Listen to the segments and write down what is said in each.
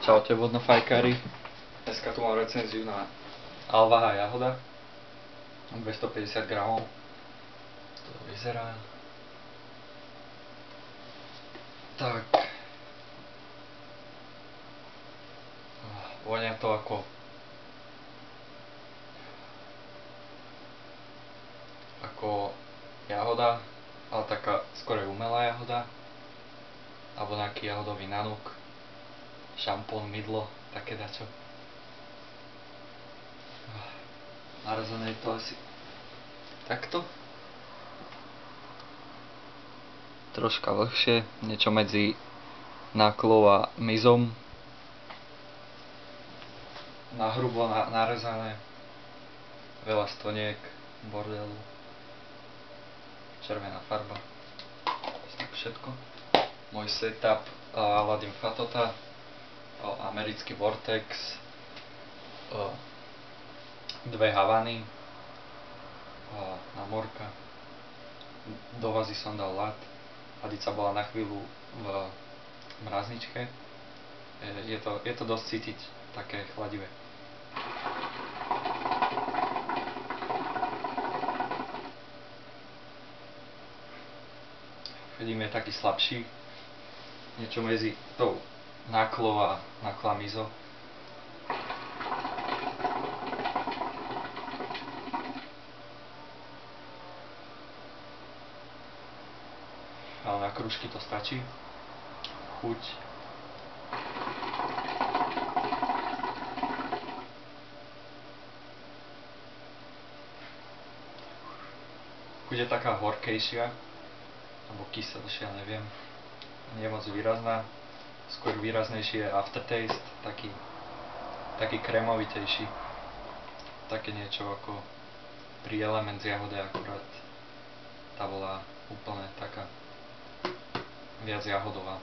Čaute vodnofajkári. Dneska tu mám recenziu na Alvaha jahoda 250 gramov. To vyzerá tak. Vonia to ako jahoda, ale taká skôr umelá jahoda, alebo nejaký jahodový nanúk, šampón, mydlo, také dačo. Narezané je to asi takto. Troška vlhšie, niečo medzi náklou a mizom. Nahrubo narezané, veľa stoniek, bordelu, červená farba, tak všetko. Môj setup Aladin Fatota, americký Vortex, dve Havany, námorka, do vazy som dal ľad, hadica bola na chvíľu v mrazničke, je to dosť cítiť, také chladivé. Vidím, je taký slabší, niečo medzi tou náklou a nákla mizo. Ale na krúžky to stačí. Chuť. Chuť je taká horkejšia, alebo kyselšia, neviem. Nie je moc výrazná. Skôr výraznejší je aftertaste, taký krémovitejší. Také niečo ako pri Element z jahode, akurát tá bola úplne taká viac jahodová.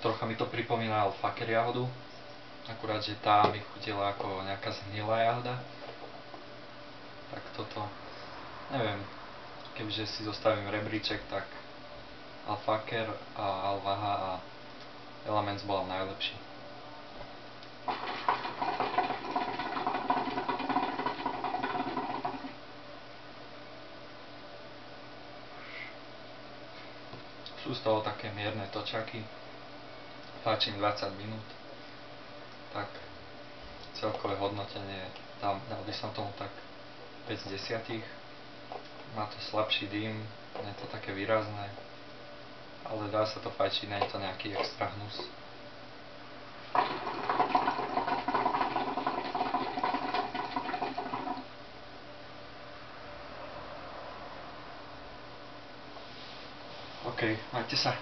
Trocha mi to pripomína Alfaker jahodu, akurát, že tá mi chutila ako nejaká zhnilá jahoda. Tak toto, neviem, kebyže si zostavím rebríček, tak Alfaker a Alvaha a Elements bola najlepší. Sú z toho také mierne točaky, fáčim 20 minút, tak celkové hodnotenie dal by som tomu tak 5 z 10. Má to slabší dým, nie je to také výrazné, ale dá sa to fajčiť, nie je to nejaký extra hnus. OK, majte sa.